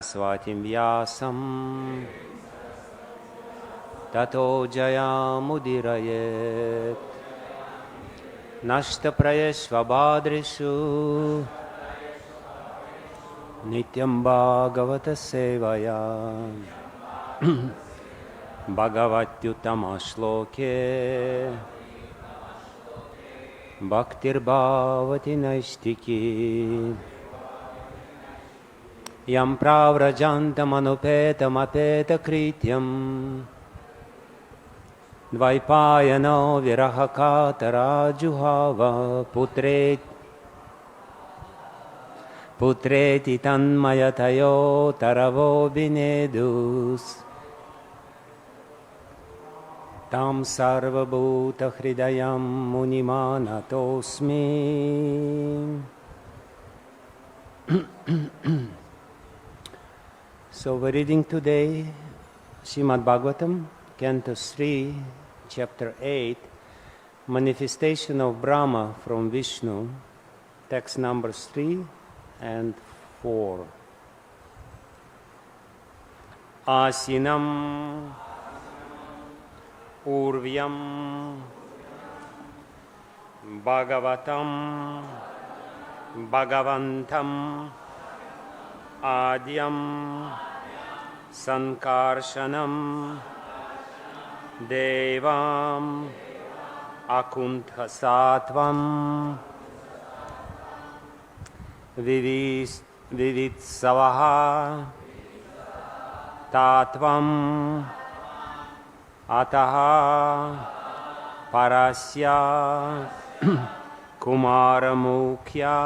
Svatim Vyasam Tato Jayamudirayet Nashta Prayeshvabhadrishu Nityam Bhagavata Sevaya Bhagavatyutama Shloke Bhaktir Bhavati Naistiki Yam pravrajantam anupetam apeta krityam Dvaipayano virahakatara juhava putreti tanmayatayo taravo binedus Tam sarvabhuta hridayam munimanatosmi. So we're reading today Shrimad-Bhagavatam, Canto 3, Chapter 8, Manifestation of Brahma from Vishnu, text numbers 3 and 4. Asinam Urvyam Bhagavatam Bhagavantam Adyam Sankarshanam Devam Akunthasattvam Vivitsavaha Tattvam Ataha Parasya Kumaramukhya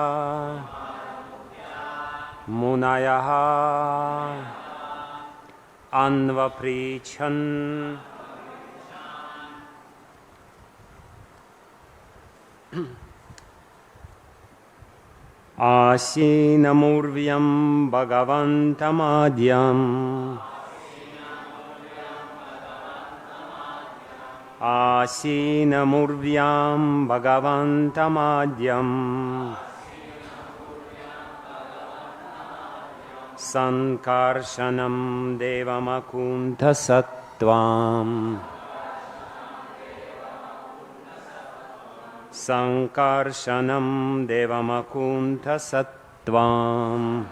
Munayaha Anvaprichan Asinamurvyam Bhagavantamadyam Asinamurvyam Bhagavantamadyam Sankarshanam Devamakunta Sattvam Sankarshanam Devamakunta Sattvam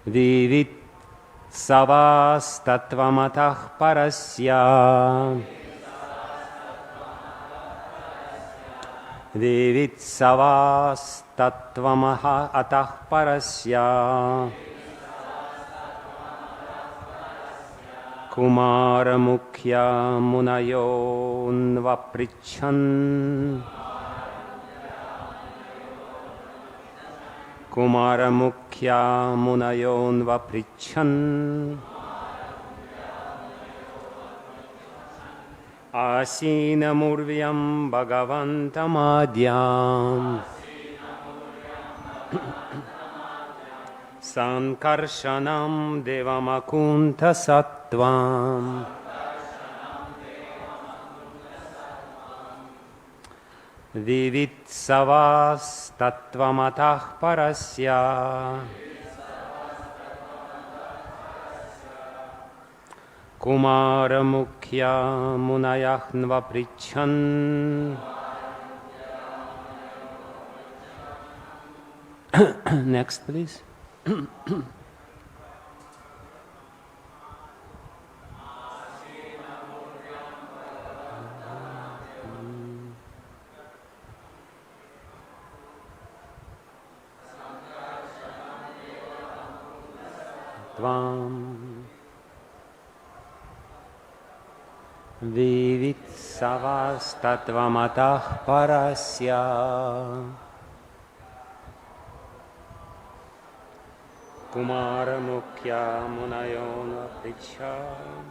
Vivit Savas Tattvamatah Parasya Vivit Savas Tattvamaha Atah Parasya Kumaramukhya Munayon Vaprichan Kumaramukhya Munayon Vaprichan Asinamurvyam Bhagavantamadyam Sankarshanam Devamakunta Sattvam Vivitsavas Tattvamatah Parasya Kumaramukhya Munayahn Vaprichan. Next, please. Tvam Vivitsavas Tattvamatah Parasya Kumaramukhya Munayon Vaprichan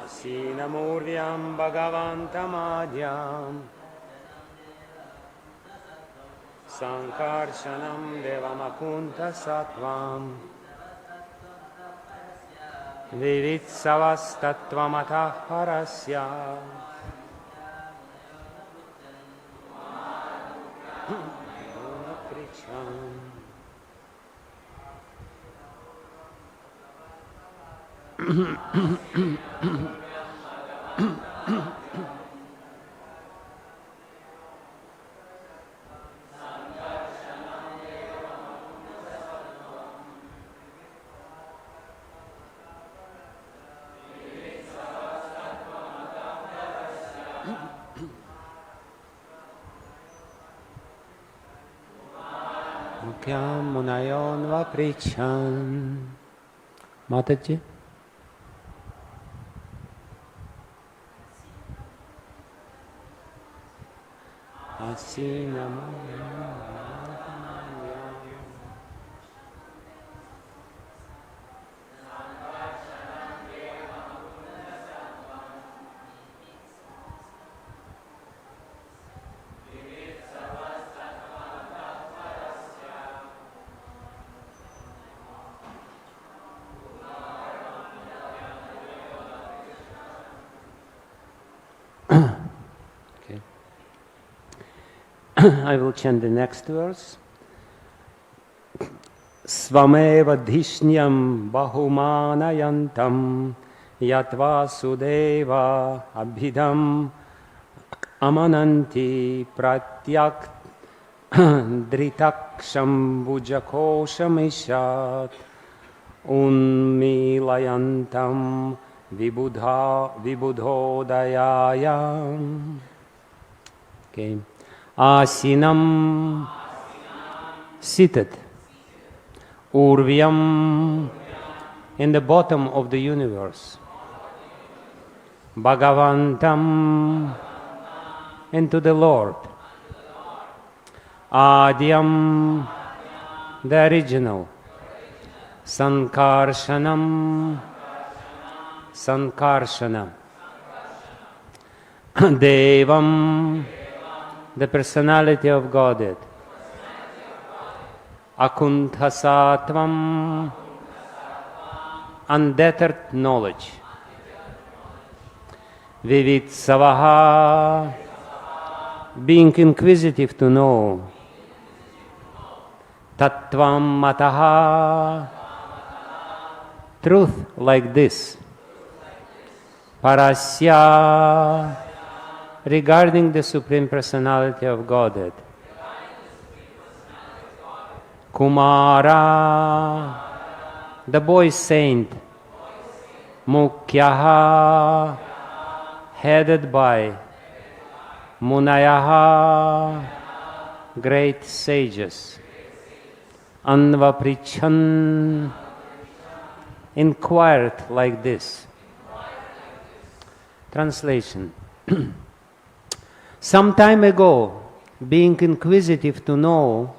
Asinamurvyam Bhagavantamadyam Sankarshanam Devamakunta Sattvam Vivitsavas Tattvamatah Parasya Munayon Vaprichan. Mataji. Asina I will chant the next verse. Svameva dhishnyam bahumanayantam yatva sudeva abhidam amananti pratyak dritaksham vujakosamishat unmilayantam vibudhodayayam. Okay. Asinam, seated. Urvyam, in the bottom of the universe. Bhagavantam, into the Lord. Adyam, the original. Sankarshanam, Sankarshana. Devam, the personality of Godhead. Akunthasattvam, undeterred knowledge. Vivitsavaha, being inquisitive to know. Tattvam mataha, truth like this. Parasya, regarding the Supreme Personality of Godhead. Kumara, the boy saint. Mukyaha, headed by. Munayaha, great sages. Anvaprichan, inquired like this. Translation. Some time ago, being inquisitive to know,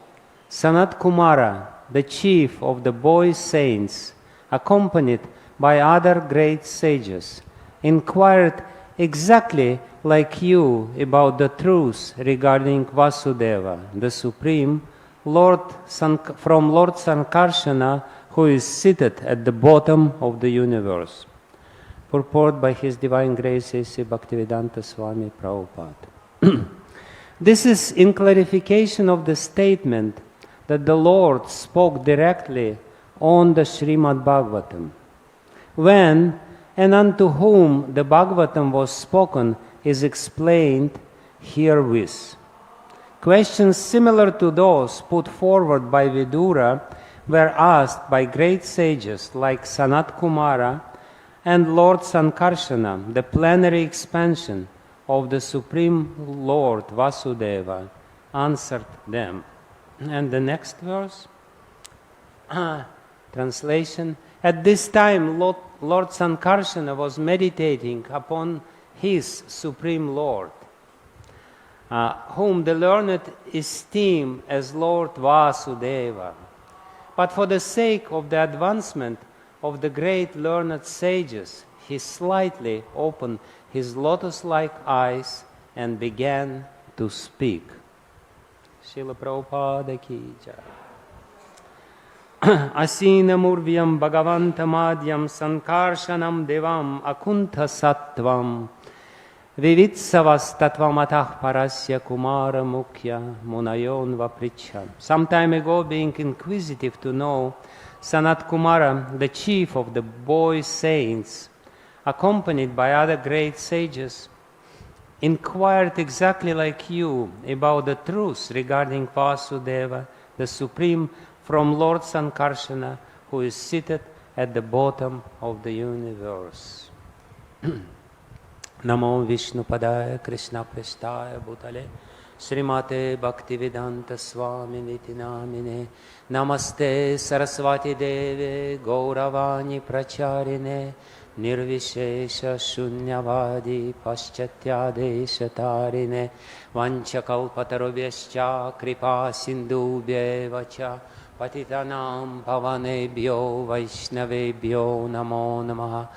Sanat Kumara, the chief of the boy saints, accompanied by other great sages, inquired exactly like you about the truth regarding Vasudeva, the Supreme, from Lord Sankarshana, who is seated at the bottom of the universe. Purport by His Divine Grace A.C. Bhaktivedanta Swami Prabhupada. This is in clarification of the statement that the Lord spoke directly on the Shrimad-Bhagavatam. When and unto whom the Bhagavatam was spoken is explained herewith. Questions similar to those put forward by Vidura were asked by great sages like Sanat Kumara and Lord Sankarshana, the plenary expansion of the Supreme Lord Vasudeva, answered them. And the next verse, translation. At this time, Lord Sankarshana was meditating upon his Supreme Lord, whom the learned esteem as Lord Vasudeva. But for the sake of the advancement of the great learned sages, he slightly opened his lotus-like eyes and began to speak. Srila Prabhupada ki jai. Asina murvyam bhagavantam adyam sankarshanam devam akuntha sattvam Vivitsavas tatvamatah parasya kumara mukya munayon vapricham. Some time ago, being inquisitive to know, Sanat Kumara, the chief of the boy saints, accompanied by other great sages, inquired exactly like you about the truth regarding Vasudeva, the Supreme, from Lord Sankarsana, who is seated at the bottom of the universe. Namo Vishnu Padaya Krishna Prestaya Bhutale Srimate Bhaktivedanta Swami Niti Namine Namaste Saraswati Deve Gauravani Pracharine Nirvishesha Shunyavadi Paschatyadesha Tarine Vanchakalpatarubhyascha Kripa Sindhubhyevacha Patitanam Pavanebhyo Vaishnavebhyo Namo Namaha.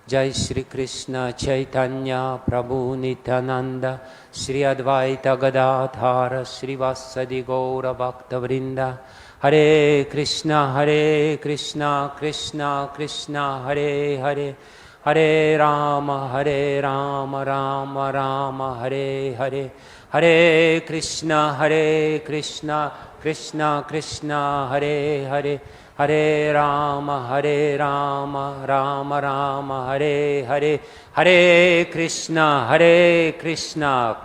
Jai Shri Krishna Chaitanya Prabhu Nityananda Shri Advaita Gadadhara Shri Vasadi Gaura Bhakta Vrinda. Hare Krishna Krishna Krishna Hare Hare, Hare Rama Rama Rama Hare Hare, Hare Krishna Krishna Krishna Hare Hare, Hare Rama Rama Rama Hare Hare, Hare Krishna Krishna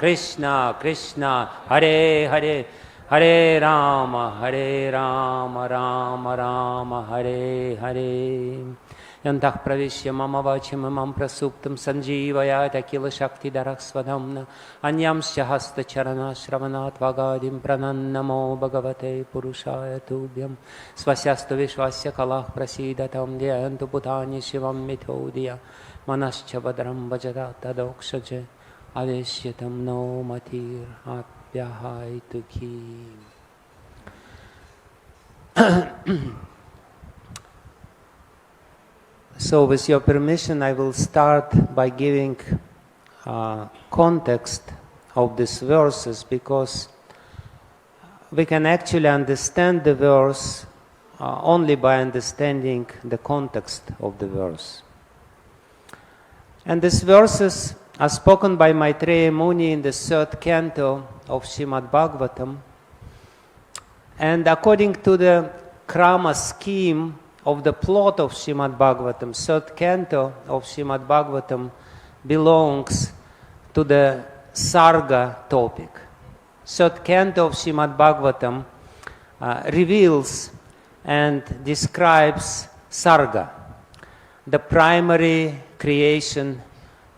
Krishna Hare Hare, Hare Rama Rama Rama Hare Hare. Yantah pravishya mama vachim imam prasuptam sanjeevayata kila shakti darakshvadhamna anyamsya hasta charana shravanat vagadim pranannamo bhagavate purushaya tubhyam svasyastu vishvasya kalah prasidatam dhyantu putani shivam mithodya manascha vadram vajata tadokshaje aveshyatam no matir apyahaitu ki. So, with your permission, I will start by giving context of these verses, because we can actually understand the verse only by understanding the context of the verse. And these verses are spoken by Maitreya Muni in the 3rd canto of Shrimad-Bhagavatam. And according to the Krama scheme of the plot of Shrimad-Bhagavatam, 3rd canto of Shrimad-Bhagavatam belongs to the Sarga topic. 3rd canto of Shrimad-Bhagavatam reveals and describes Sarga, the primary creation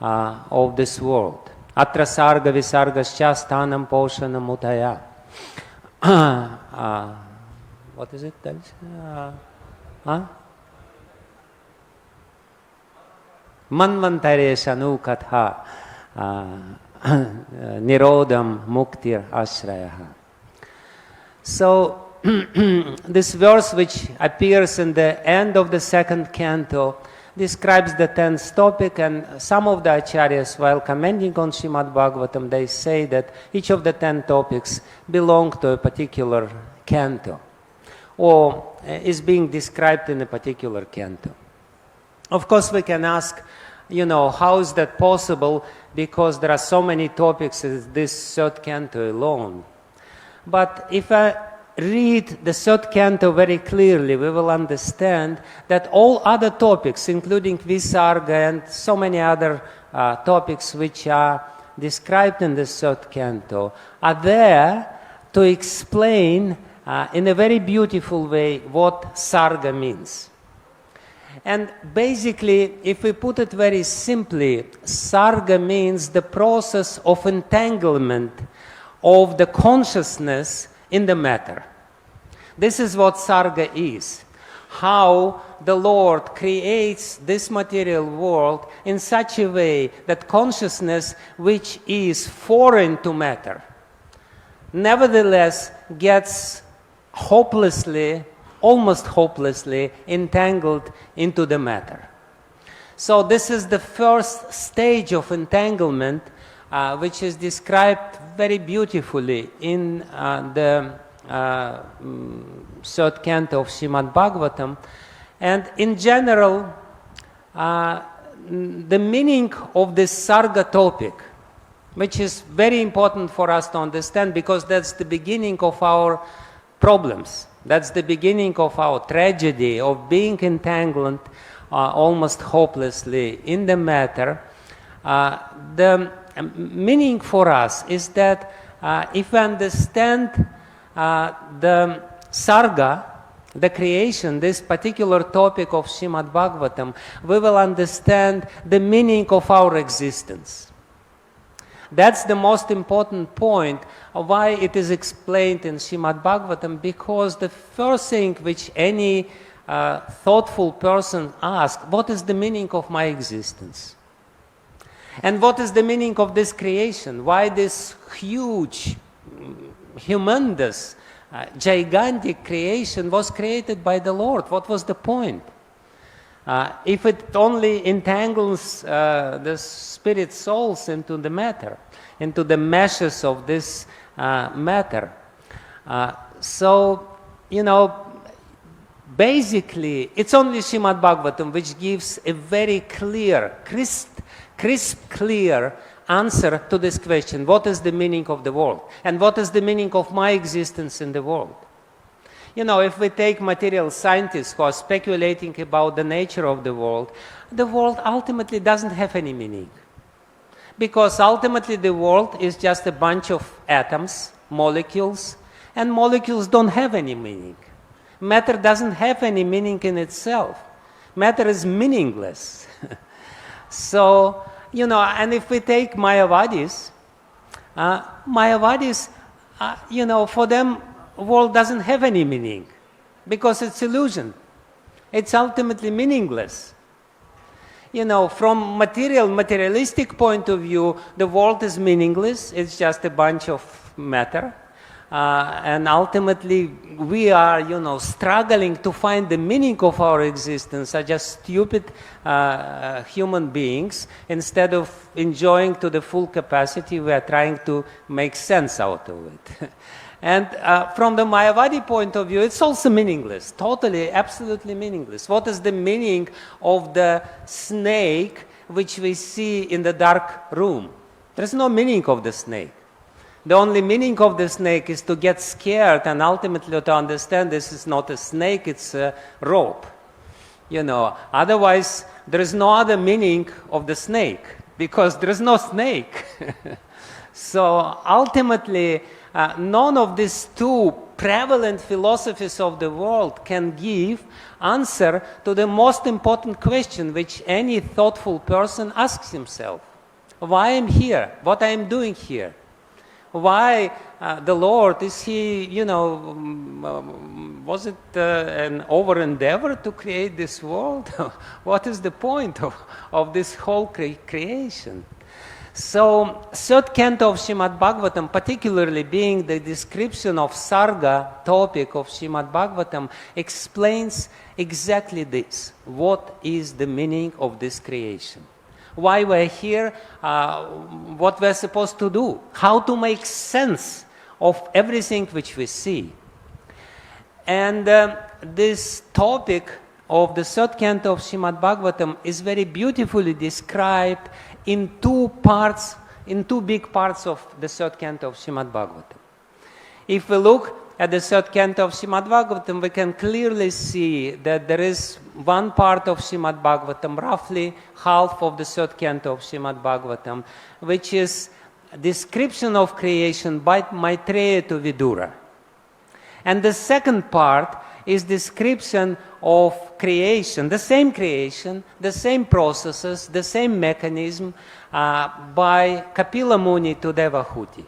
of this world. Atra Sarga Visargascha Sthanam Poshanam Utaya. What is it? Manvantaresanu katha nirodam muktir ashrayaha. So, this verse, which appears in the end of the 2nd canto, describes the 10th topic, and some of the acharyas, while commenting on Shrimad-Bhagavatam, they say that each of the 10 topics belong to a particular canto, or is being described in a particular canto. Of course, we can ask, how is that possible? Because there are so many topics in this 3rd canto alone. But if I read the 3rd canto very clearly, we will understand that all other topics, including Visarga and so many other topics which are described in the 3rd canto, are there to explain in a very beautiful way what Sarga means. And basically, if we put it very simply, Sarga means the process of entanglement of the consciousness in the matter. This is what Sarga is. How the Lord creates this material world in such a way that consciousness, which is foreign to matter, nevertheless gets almost hopelessly entangled into the matter. So this is the first stage of entanglement, which is described very beautifully in the 3rd canto of Shrimad-Bhagavatam. And in general, the meaning of this Sarga topic which is very important for us to understand, because that's the beginning of our problems. That's the beginning of our tragedy of being entangled almost hopelessly in the matter. The meaning for us is that if we understand the Sarga, the creation, this particular topic of Shrimad-Bhagavatam, we will understand the meaning of our existence. That's the most important point of why it is explained in Shrimad-Bhagavatam, because the first thing which any thoughtful person asks, what is the meaning of my existence? And what is the meaning of this creation? Why this huge, humongous, gigantic creation was created by the Lord? What was the point? If it only entangles the spirit souls into the matter, into the meshes of this matter. So, basically, it's only Shrimad-Bhagavatam which gives a very clear, crisp, clear answer to this question. What is the meaning of the world? And what is the meaning of my existence in the world? If we take material scientists who are speculating about the nature of the world ultimately doesn't have any meaning. Because ultimately the world is just a bunch of atoms, molecules, and molecules don't have any meaning. Matter doesn't have any meaning in itself. Matter is meaningless. So, and if we take Mayavadis, for them, world doesn't have any meaning because it's illusion. It's ultimately meaningless. From materialistic point of view, the world is meaningless. It's just a bunch of matter. And ultimately, we are, struggling to find the meaning of our existence are just stupid human beings. Instead of enjoying to the full capacity, we are trying to make sense out of it. And from the Mayavadi point of view, it's also meaningless, totally, absolutely meaningless. What is the meaning of the snake which we see in the dark room? There's no meaning of the snake. The only meaning of the snake is to get scared and ultimately to understand this is not a snake, it's a rope. Otherwise, there is no other meaning of the snake because there is no snake. So ultimately, none of these two prevalent philosophies of the world can give answer to the most important question which any thoughtful person asks himself. Why I'm here? What I am doing here? Why the Lord, is he, was it an over endeavor to create this world? What is the point of this whole creation? So, third canto of Shrimad-Bhagavatam, particularly being the description of Sarga topic of Shrimad-Bhagavatam, explains exactly this. What is the meaning of this creation? Why we're here, what we're supposed to do, how to make sense of everything which we see. And this topic of the third canto of Shrimad-Bhagavatam is very beautifully described in two big parts of the third canto of Shrimad-Bhagavatam. If we look at the third canto of Shrimad-Bhagavatam, we can clearly see that there is one part of Shrimad-Bhagavatam, roughly half of the third canto of Shrimad-Bhagavatam, which is description of creation by Maitreya to Vidura. And the second part is description of creation, the same processes, the same mechanism by Kapila Muni to Devahuti.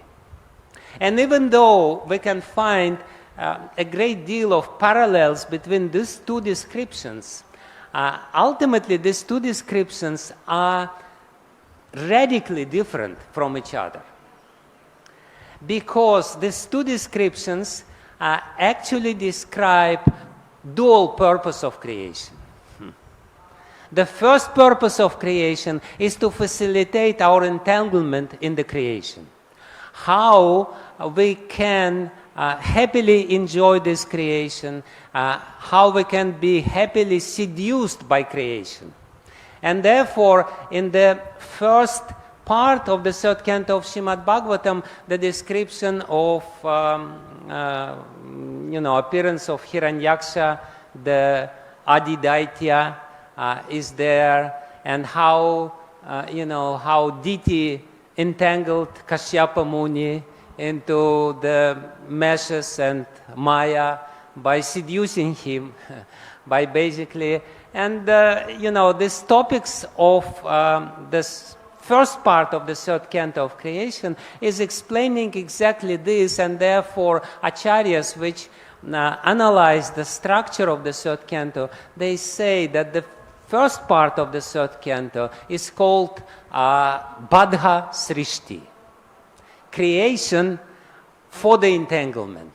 And even though we can find a great deal of parallels between these two descriptions, ultimately these two descriptions are radically different from each other. Because these two descriptions actually describe dual purpose of creation. The first purpose of creation is to facilitate our entanglement in the creation. How we can happily enjoy this creation, how we can be happily seduced by creation. And therefore, in the first part of the third canto of Shrimad-Bhagavatam, the description of appearance of Hiranyaksha, the Adidaitya is there, and how Diti entangled Kashyapa Muni into the meshes and Maya by seducing him, by basically, and these topics of this first part of the third canto of creation is explaining exactly this, and therefore acharyas which analyze the structure of the third canto, they say that the first part of the third canto is called Badha Srishti, creation for the entanglement.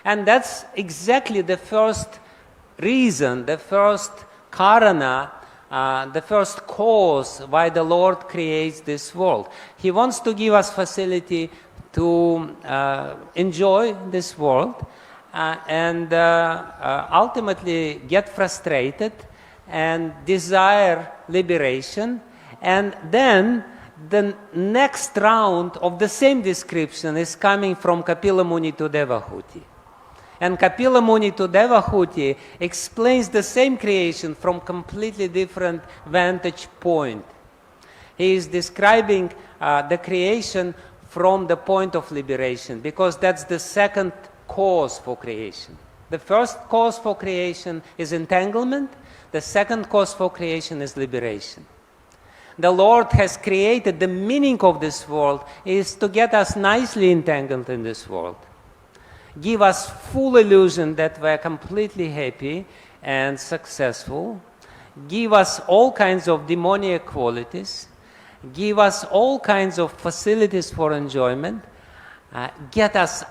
And that's exactly the first reason, the first karana, the first cause why the Lord creates this world. He wants to give us facility to enjoy this world and ultimately get frustrated and desire liberation, and then the next round of the same description is coming from Kapila Muni to Devahuti. And Kapila Muni to Devahuti explains the same creation from completely different vantage point. He is describing the creation from the point of liberation, because that's the second cause for creation. The first cause for creation is entanglement. The second cause for creation is liberation. The Lord has created the meaning of this world is to get us nicely entangled in this world, give us full illusion that we're completely happy and successful, give us all kinds of demoniac qualities, give us all kinds of facilities for enjoyment, get us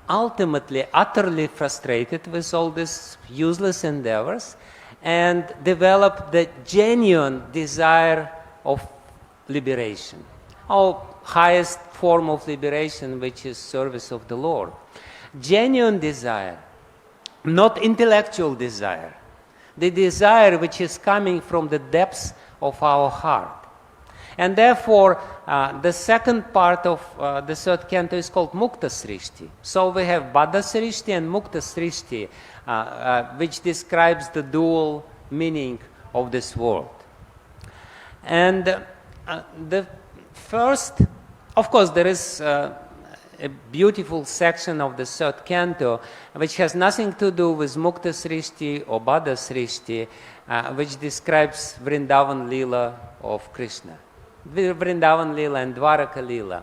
ultimately utterly frustrated with all these useless endeavors, and develop the genuine desire of liberation, our highest form of liberation, which is service of the Lord. Genuine desire, not intellectual desire, the desire which is coming from the depths of our heart. And therefore, the second part of the third canto is called Mukta Srishti. So we have Baddha Srishti and Mukta Srishti, which describes the dual meaning of this world. And the first, of course, there is a beautiful section of the third canto which has nothing to do with Mukta Srishti or Baddha Srishti, which describes Vrindavan Leela of Krishna. Vrindavan Leela and Dwaraka Leela.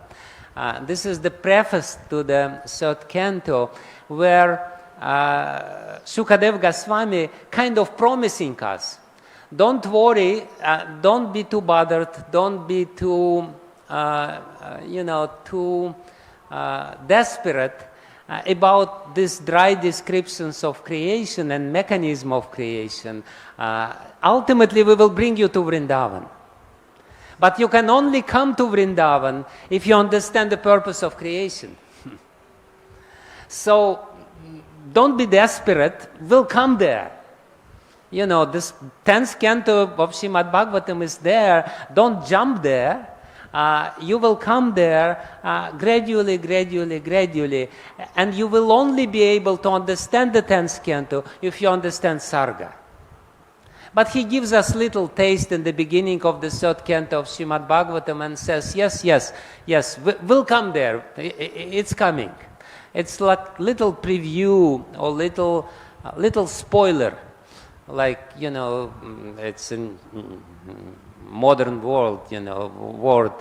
This is the preface to the third canto, where Shukadev Goswami kind of promising us, don't worry, don't be too bothered, don't be too, too desperate about these dry descriptions of creation and mechanism of creation. Ultimately, we will bring you to Vrindavan. But you can only come to Vrindavan if you understand the purpose of creation. So, don't be desperate, we'll come there. This 10th canto of Shrimad-Bhagavatam is there, don't jump there. You will come there gradually, and you will only be able to understand the 10th canto if you understand Sarga. But he gives us little taste in the beginning of the third canto of Shrimad-Bhagavatam and says, yes, we'll come there, it's coming. It's like little preview or little spoiler, like, it's in modern world, word.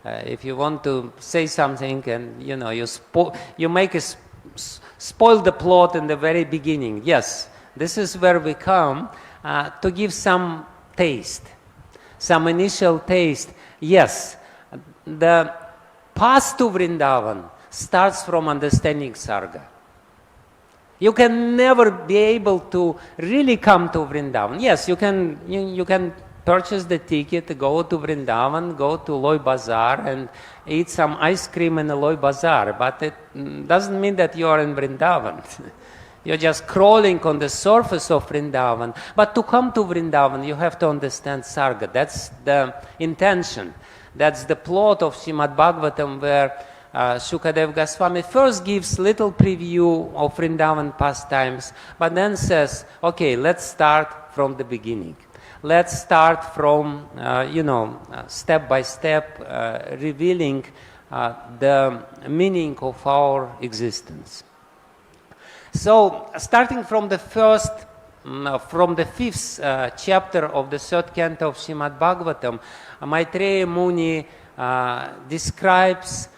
If you want to say something and, you make spoil the plot in the very beginning. Yes, this is where we come to give some taste, some initial taste. Yes, the path to Vrindavan starts from understanding Sarga. You can never be able to really come to Vrindavan. Yes, you can purchase the ticket, go to Vrindavan, go to Loy Bazaar and eat some ice cream in the Loy Bazaar, but it doesn't mean that you are in Vrindavan. You're just crawling on the surface of Vrindavan. But to come to Vrindavan, you have to understand Sarga. That's the intention. That's the plot of Shrimad-Bhagavatam, where Shukadev Goswami first gives little preview of Vrindavan pastimes, but then says, okay, let's start from the beginning. Let's start from, step by step, revealing the meaning of our existence. So, starting from the fifth chapter of the third canto of Shrimad-Bhagavatam, Maitreya Muni describes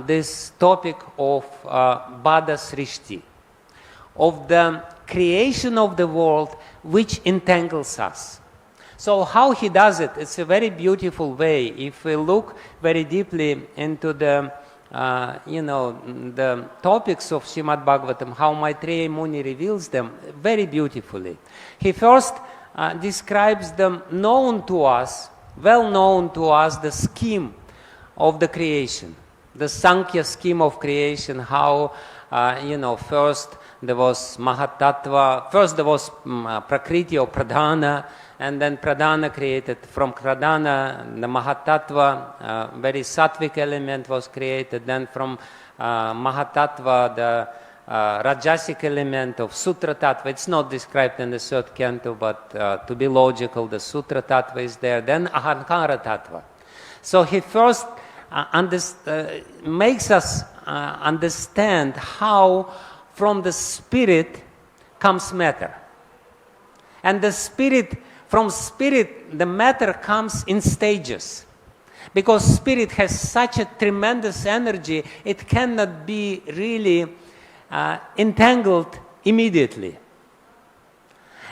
this topic of Bada Srishti, of the creation of the world which entangles us. So how he does it, it's a very beautiful way. If we look very deeply into the the topics of Shrimad-Bhagavatam, how Maitreya Muni reveals them very beautifully. He first describes the well known to us, the scheme of the creation, the Sankhya scheme of creation, how, first there was Mahatattva, first there was Prakriti or Pradhana, and then Pradhana created, from Pradhana the Mahatattva, very sattvic element was created, then from Mahatattva the Rajasic element of Sutra Tattva. It's not described in the third canto, but to be logical, the Sutra Tattva is there, then Ahankara Tattva. So he first makes us understand how from the spirit comes matter. And from spirit, the matter comes in stages. Because spirit has such a tremendous energy, it cannot be really entangled immediately.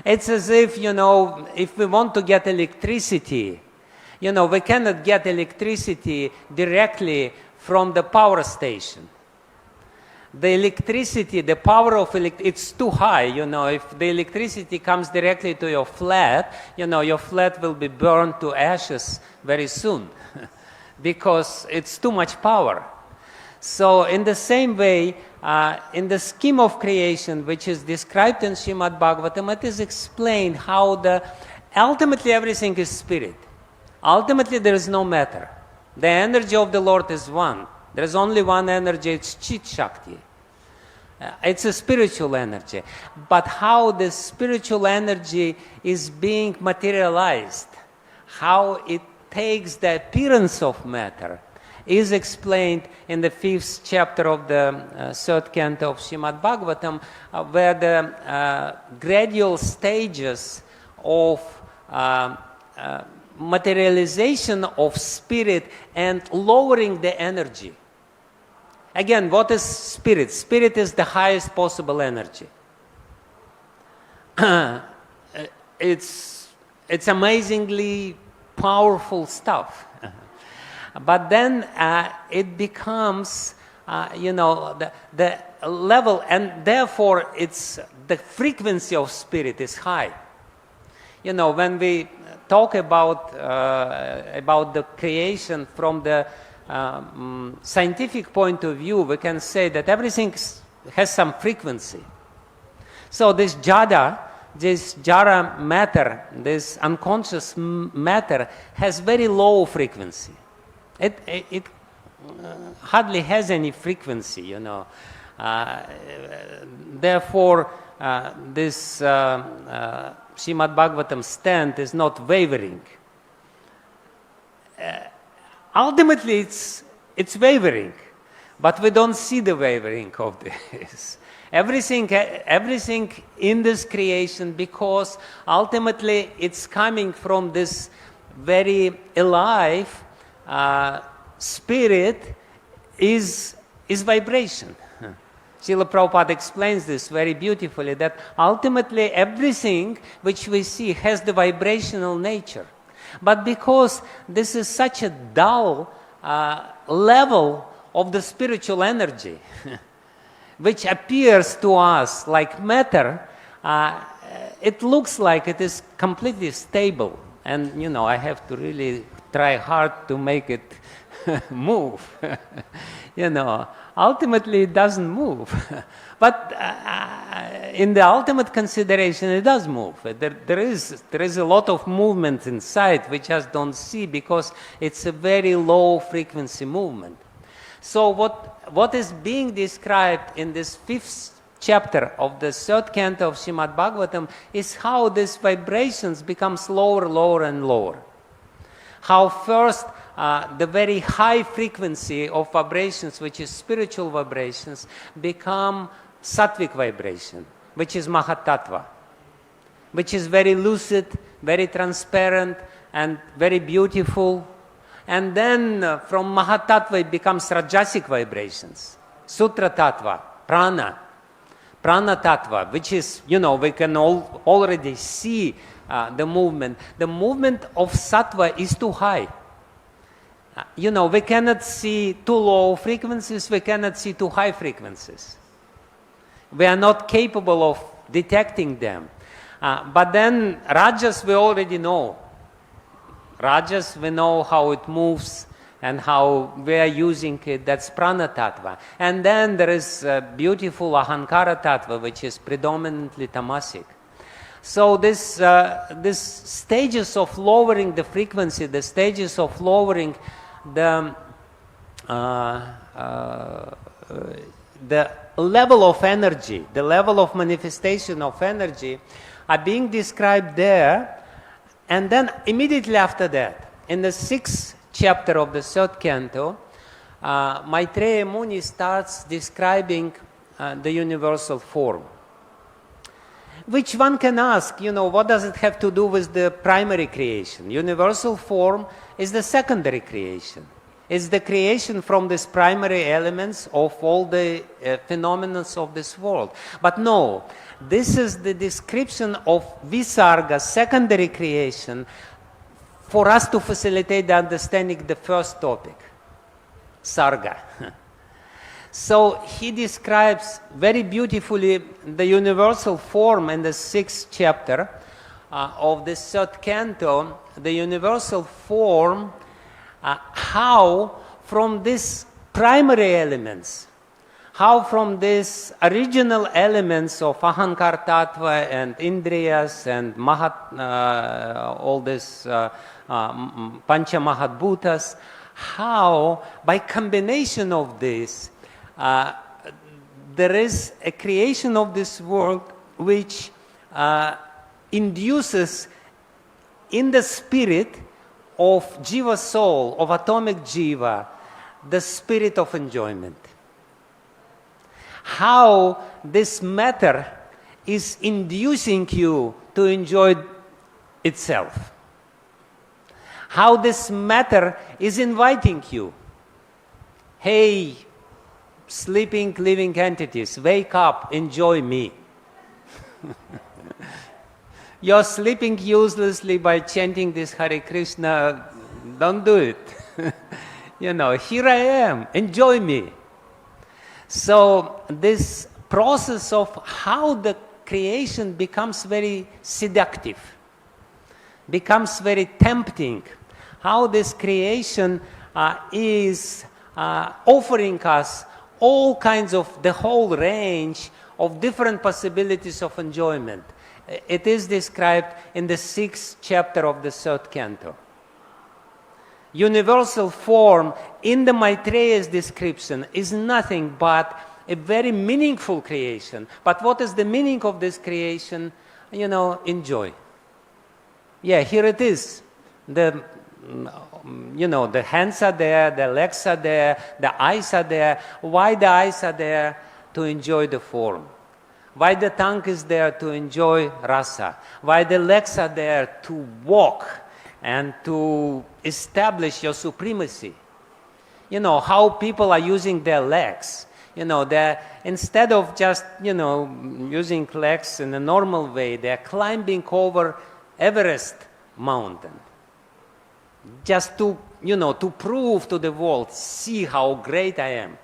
It's as if, if we want to get electricity, we cannot get electricity directly from the power station. The electricity, the power of it's too high, if the electricity comes directly to your flat, your flat will be burned to ashes very soon because it's too much power. So in the same way, in the scheme of creation, which is described in Shrimad-Bhagavatam, it is explained how ultimately everything is spirit. Ultimately there is no matter. The energy of the Lord is one. There is only one energy, it's Chit Shakti. It's a spiritual energy. But how the spiritual energy is being materialized, how it takes the appearance of matter, is explained in the fifth chapter of the third canto of Shrimad-Bhagavatam, where the gradual stages of materialization of spirit and lowering the energy. Again, what is spirit? Spirit is the highest possible energy. It's amazingly powerful stuff. But then it becomes, the level, and therefore the frequency of spirit is high. When we talk about the creation from the scientific point of view, we can say that everything has some frequency. So this jara matter, this unconscious matter, has very low frequency. It hardly has any frequency, Therefore, this Shrimad-Bhagavatam stand is not wavering. Ultimately, it's wavering, but we don't see the wavering of this. Everything in this creation, because ultimately it's coming from this very alive spirit, is vibration. Srila Prabhupada explains this very beautifully, that ultimately everything which we see has the vibrational nature. But because this is such a dull level of the spiritual energy, which appears to us like matter, it looks like it is completely stable. And, I have to really try hard to make it move. Ultimately it doesn't move. But in the ultimate consideration, it does move. There is a lot of movement inside we just don't see because it's a very low frequency movement. So what is being described in this 5th chapter of the 3rd canto of Shrimad-Bhagavatam is how these vibrations become lower, lower and lower. How first the very high frequency of vibrations, which is spiritual vibrations, become sattvic vibration, which is Mahatattva, which is very lucid, very transparent and very beautiful. And then from Mahatattva it becomes Rajasic vibrations, Sutra Tattva, Prana Tattva, which is, we can already see the movement. The movement of Sattva is too high. We cannot see too low frequencies, we cannot see too high frequencies. We are not capable of detecting them. But then Rajas we already know. Rajas we know how it moves and how we are using it, that's Prana Tattva. And then there is beautiful Ahankara Tattva, which is predominantly tamasic. So this stages of lowering the frequency, the stages of lowering the level of energy, the level of manifestation of energy are being described there. And then immediately after that, in the 6th chapter of the 3rd canto, Maitreya Muni starts describing the universal form. Which one can ask, what does it have to do with the primary creation? Universal form is the secondary creation. It's the creation from these primary elements of all the phenomena of this world. But no, this is the description of Visarga, secondary creation, for us to facilitate the understanding of the first topic, Sarga. So he describes very beautifully the universal form in the 6th chapter of the 3rd canto, the universal form, how from these primary elements, how from these original elements of Ahankar Tattva and Indriyas and all this Pancha Mahatbhutas, how by combination of this, there is a creation of this world which induces in the spirit of Jiva soul, of atomic Jiva, the spirit of enjoyment. How this matter is inducing you to enjoy itself. How this matter is inviting you. Hey, sleeping, living entities, wake up, enjoy me. You're sleeping uselessly by chanting this Hare Krishna, don't do it. Here I am, enjoy me. So this process of how the creation becomes very seductive, becomes very tempting, how this creation is offering us all kinds of, the whole range of different possibilities of enjoyment. It is described in the 6th chapter of the 3rd canto. Universal form in the Maitreya's description is nothing but a very meaningful creation. But what is the meaning of this creation? Enjoy. Yeah, here it is. The hands are there, the legs are there, the eyes are there. Why the eyes are there? To enjoy the form. Why the tongue is there? To enjoy rasa. Why the legs are there? To walk and to establish your supremacy. How people are using their legs. Instead of just, using legs in a normal way, they're climbing over Everest mountain. Just to prove to the world, see how great I am.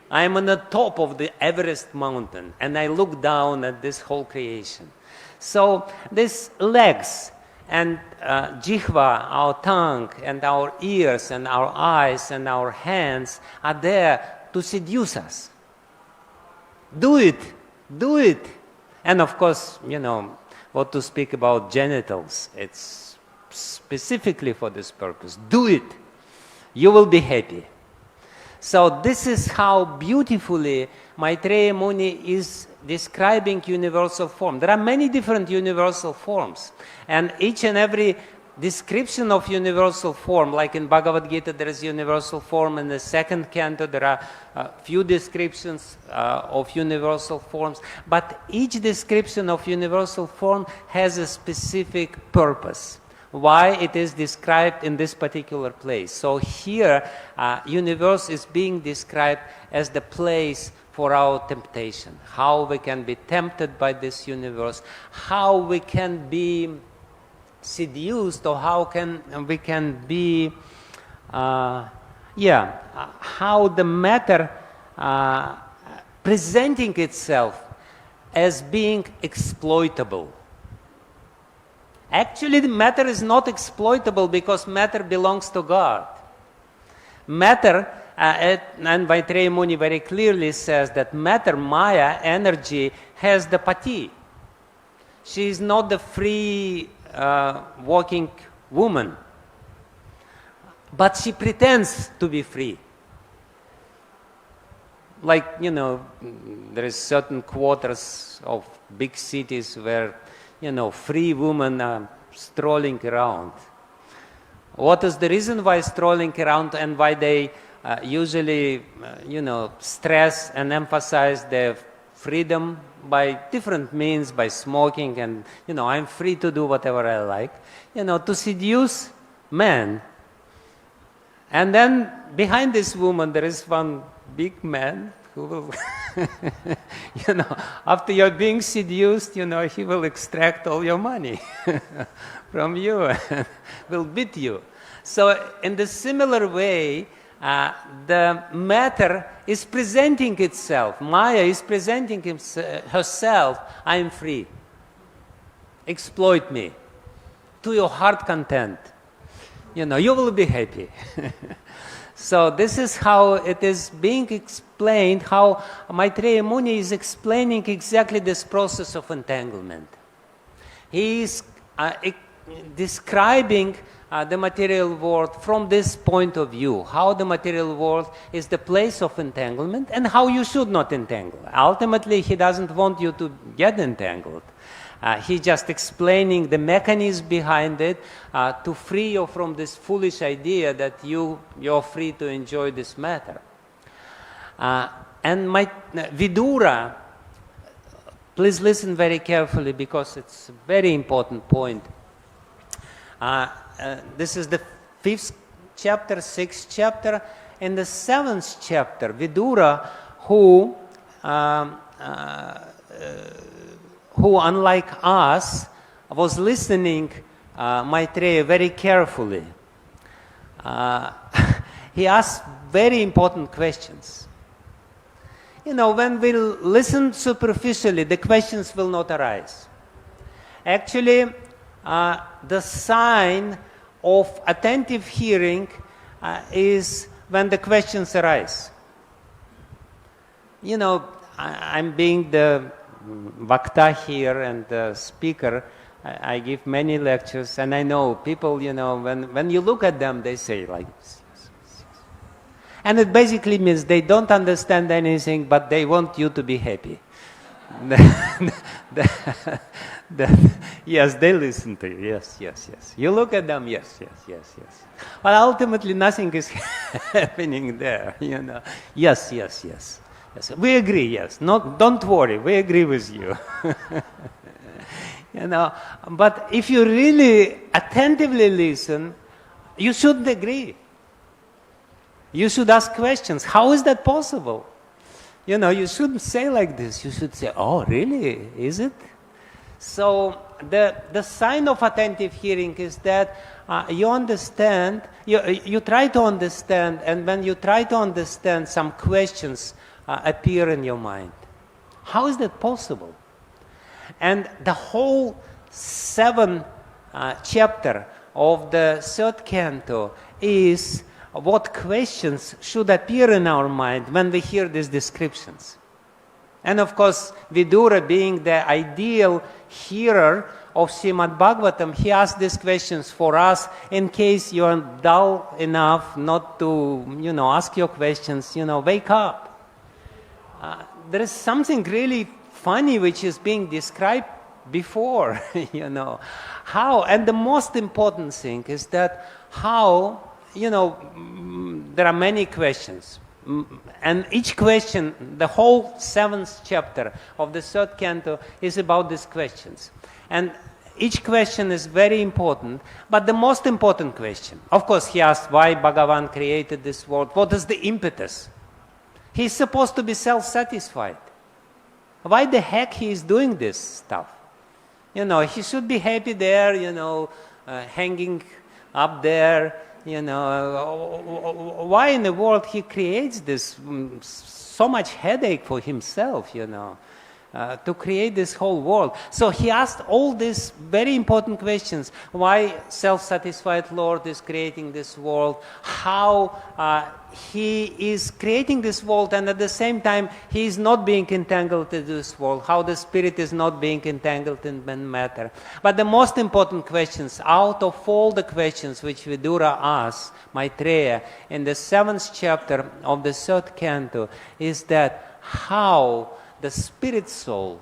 I am on the top of the Everest mountain and I look down at this whole creation. So these legs And jihva, our tongue, and our ears, and our eyes, and our hands are there to seduce us. Do it, do it. And of course, what to speak about genitals. It's specifically for this purpose. Do it. You will be happy. So this is how beautifully Maitreya Muni is describing universal form. There are many different universal forms. And each and every description of universal form, like in Bhagavad Gita there is universal form, in the second canto there are a few descriptions of universal forms, but each description of universal form has a specific purpose, why it is described in this particular place. So here, universe is being described as the place for our temptation, how we can be tempted by this universe, how we can be seduced, or how we can be, how the matter presenting itself as being exploitable. Actually, the matter is not exploitable because matter belongs to God. Matter, and Maitreya Muni very clearly says that matter, Maya, energy, has the pati. She is not the free walking woman, but she pretends to be free. Like, there is certain quarters of big cities where, free women are strolling around. What is the reason why strolling around, and why they usually, stress and emphasize their freedom by different means, by smoking, and, I'm free to do whatever I like, to seduce men. And then behind this woman there is one big man who will, after you're being seduced, he will extract all your money from you and will beat you. So in the similar way, the matter is presenting itself. Maya is presenting herself. I am free. Exploit me to your heart content. You will be happy. So this is how it is being explained, how Maitreya Muni is explaining exactly this process of entanglement. He is describing the material world from this point of view, how the material world is the place of entanglement and how you should not entangle. Ultimately, he doesn't want you to get entangled. He's just explaining the mechanism behind it to free you from this foolish idea that you're free to enjoy this matter. And Vidura, please listen very carefully because it's a very important point. This is the 5th chapter, 6th chapter. In the 7th chapter, Vidura, who unlike us, was listening Maitreya very carefully. He asked very important questions. When we listen superficially, the questions will not arise. Actually, the sign of attentive hearing is when the questions arise. I'm being the Vakta here and the speaker. I give many lectures, and I know people, when you look at them, they say like this. And it basically means they don't understand anything, but they want you to be happy. Yes, they listen to you. Yes. You look at them, yes. But ultimately, nothing is happening there, Yes. We agree, yes. Don't worry, we agree with you. But if you really attentively listen, you shouldn't agree. You should ask questions. How is that possible? You shouldn't say like this. You should say, oh, really? Is it? So the sign of attentive hearing is that you understand, you try to understand, and when you try to understand, some questions appear in your mind. How is that possible? And the whole 7 chapter of the third canto is what questions should appear in our mind when we hear these descriptions. And of course, Vidura, being the ideal hearer of Shrimad-Bhagavatam, he asked these questions for us in case you are dull enough not to, ask your questions, wake up. There is something really funny which is being described before, How, and the most important thing is that how, there are many questions. And each question, the whole 7th chapter of the 3rd canto is about these questions. And each question is very important, but the most important question, of course, he asked why Bhagavan created this world, what is the impetus? He's supposed to be self-satisfied. Why the heck he is doing this stuff? He should be happy there, hanging up there, why in the world he creates this so much headache for himself, to create this whole world. So he asked all these very important questions. Why self-satisfied Lord is creating this world, how he is creating this world and at the same time he is not being entangled in this world, how the spirit is not being entangled in matter. But the most important questions out of all the questions which Vidura asks Maitreya in the 7th chapter of the 3rd canto is that how the spirit soul,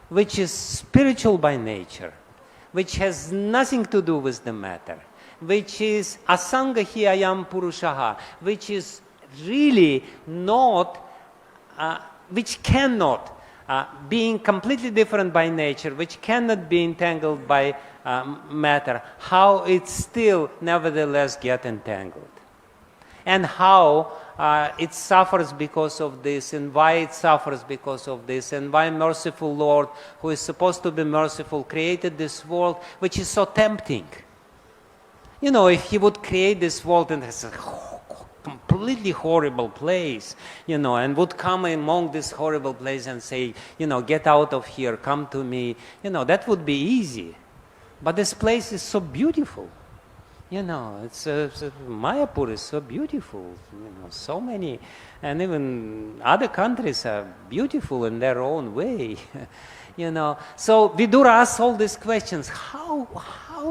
which is spiritual by nature, which has nothing to do with the matter, which is asanga hi ayam purushaha, which is really not, which cannot, being completely different by nature, which cannot be entangled by matter, how it still nevertheless get entangled. And how it suffers because of this, and why it suffers because of this, and why merciful Lord, who is supposed to be merciful, created this world which is so tempting. If he would create this world and it's a completely horrible place, and would come among this horrible place and say, get out of here, come to me, that would be easy. But this place is so beautiful. Mayapur is so beautiful, so many, and even other countries are beautiful in their own way, So Vidura asks all these questions. How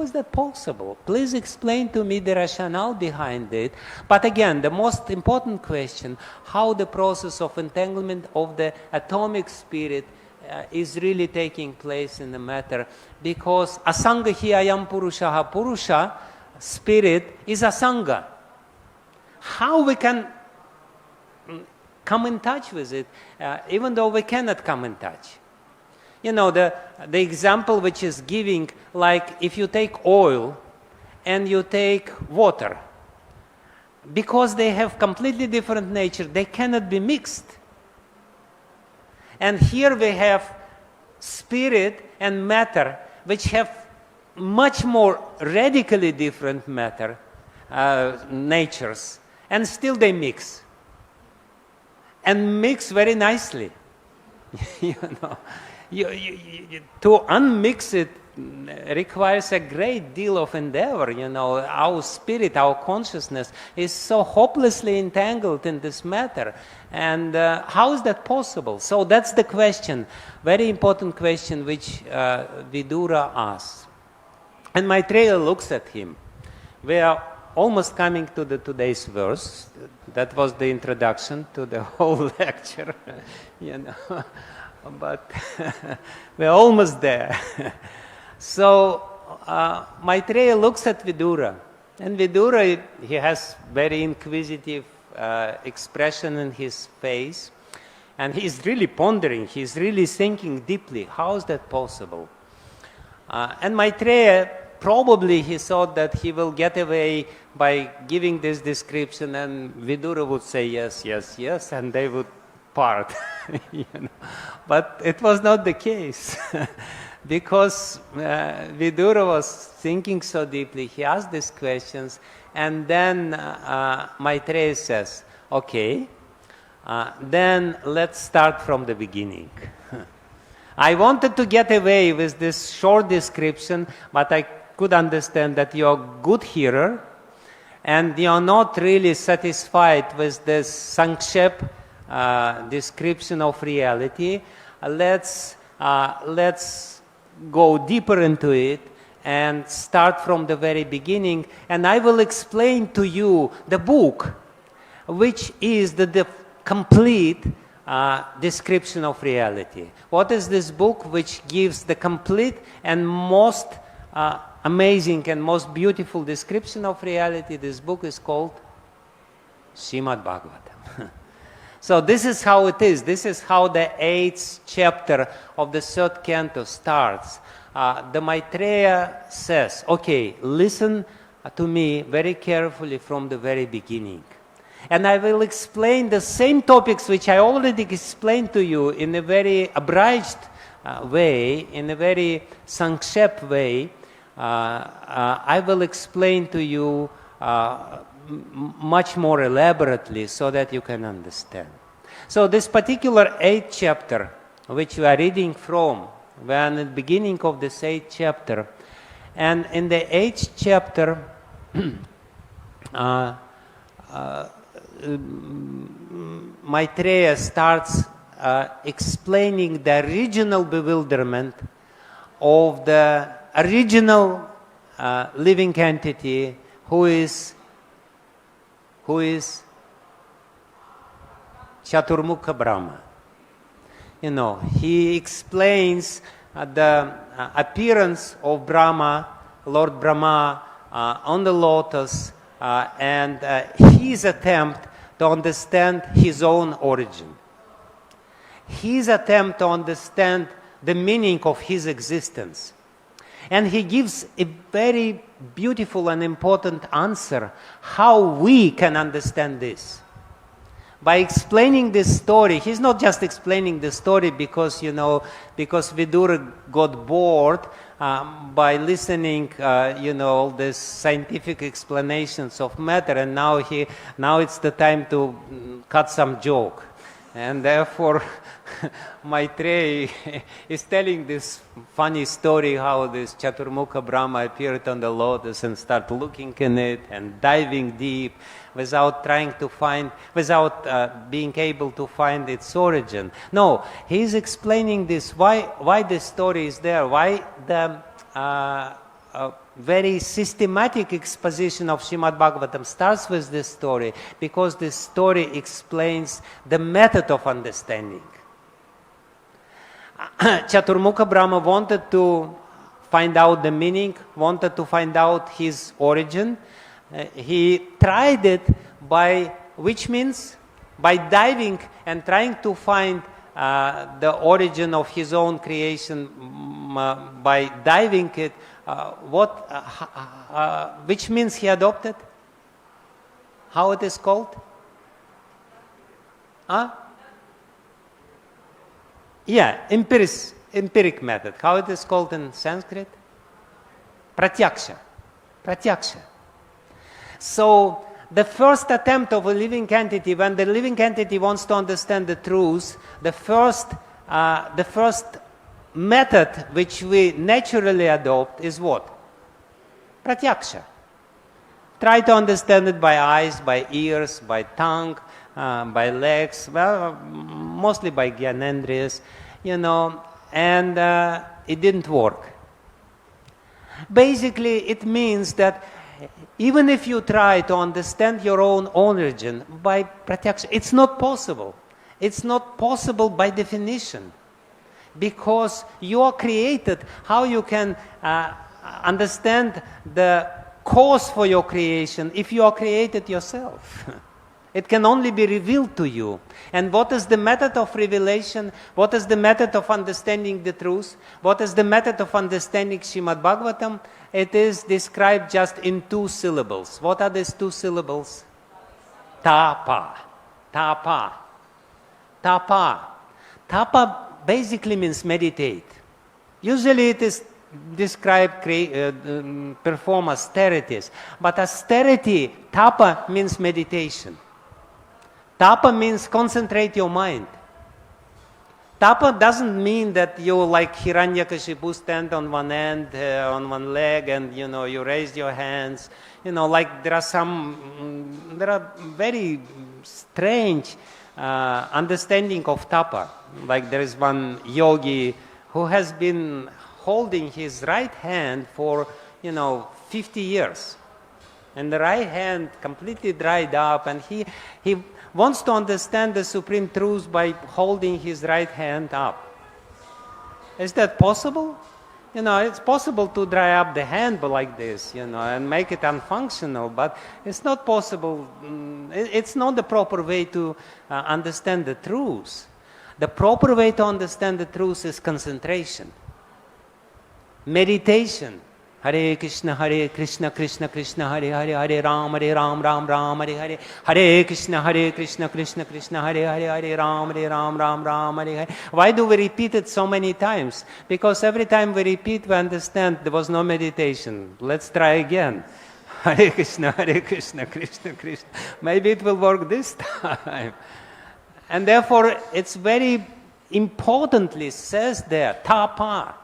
is that possible? Please explain to me the rationale behind it. But again, the most important question, how the process of entanglement of the atomic spirit is really taking place in the matter. Because asanga hi ayam purushaha, purusha, spirit, is asanga. How we can come in touch with it, even though we cannot come in touch? The example which is giving, like if you take oil and you take water, because they have completely different nature, they cannot be mixed. And here we have spirit and matter, which have much more radically different matter natures, and still they mix, and mix very nicely. To unmix it requires a great deal of endeavor. Our spirit, our consciousness is so hopelessly entangled in this matter. And how is that possible? So that's the question, very important question which Vidura asks. And Maitreya looks at him. We are almost coming to today's verse. That was the introduction to the whole lecture, But we're almost there. So Maitreya looks at Vidura, and Vidura, he has very inquisitive expression in his face, and he's really pondering, he's really thinking deeply, how is that possible? And Maitreya, probably he thought that he will get away by giving this description, and Vidura would say yes, yes, yes, and they would part. But it was not the case. Because Vidura was thinking so deeply, he asked these questions, and then Maitreya says, okay, then let's start from the beginning. I wanted to get away with this short description, but I could understand that you're a good hearer and you're not really satisfied with this sankshep description of reality. Let's go deeper into it and start from the very beginning, and I will explain to you the book, which is the complete description of reality. What is this book which gives the complete and most amazing and most beautiful description of reality? This book is called Shrimad-Bhagavatam. So this is how it is. This is how the 8th chapter of the 3rd canto starts. The Maitreya says, okay, listen to me very carefully from the very beginning. And I will explain the same topics which I already explained to you in a very abridged way, in a very sankshep way. I will explain to you much more elaborately so that you can understand. So this particular 8th chapter, which we are reading from, we are in the beginning of this 8th chapter, and in the 8th chapter, Maitreya starts explaining the original bewilderment of the original living entity who is Chaturmukha Brahma. You know, he explains the appearance of Brahma, Lord Brahma, on the lotus, and his attempt to understand his own origin. His attempt to understand the meaning of his existence. And he gives a very beautiful and important answer how we can understand this. By explaining this story, he's not just explaining the story because, you know, because Vidura got bored by listening, you know, all these scientific explanations of matter, and now it's the time to cut some joke. And therefore, Maitreya is telling this funny story how this Chaturmukha Brahma appeared on the lotus and started looking in it and diving deep without being able to find its origin. No, he's explaining this, why this story is there, why the very systematic exposition of Shrimad-Bhagavatam starts with this story, because this story explains the method of understanding. Chaturmukha Brahma wanted to find out the meaning, wanted to find out his origin. He tried it by diving and trying to find the origin of his own creation by diving it. Which means he adopted? How it is called? Yeah, empiric method. How it is called in Sanskrit? Pratyaksha. So the first attempt of a living entity, when the living entity wants to understand the truth, the first method which we naturally adopt is what? Pratyaksha. Try to understand it by eyes, by ears, by tongue, by legs, well, mostly by Gyanendriyas, you know, and it didn't work. Basically, it means that even if you try to understand your own origin by pratyaksha, it's not possible. It's not possible by definition. Because you are created, how you can understand the cause for your creation if you are created yourself? It can only be revealed to you. And what is the method of revelation? What is the method of understanding the truth? What is the method of understanding Shrimad-Bhagavatam? It is described just in 2 syllables. What are these 2 syllables? Tapa. Tapa basically means meditate. Usually it is described, perform austerities. But austerity, tapa, means meditation. Tapa means concentrate your mind. Tapa doesn't mean that you like Hiranyakashipu stand on one end, on one leg, and you raise your hands. Like there are very strange understanding of tapa. Like there is one yogi who has been holding his right hand for 50 years, and the right hand completely dried up, and he wants to understand the supreme truth by holding his right hand up. Is that possible? It's possible to dry up the hand like this, and make it unfunctional, but it's not possible. It's not the proper way to understand the truth. The proper way to understand the truth is concentration, meditation. Hare Krishna, Krishna Krishna, Hare Hare, Hare Ram, Ram Ram, Hare Hare. Hare Krishna, Krishna Krishna, Hare Hare, Hare Ram, Ram, Hare Hare. Why do we repeat it so many times? Because every time we repeat, we understand there was no meditation. Let's try again. Hare Krishna, Krishna Krishna. Maybe it will work this time. And therefore, it's very importantly says there, tapa.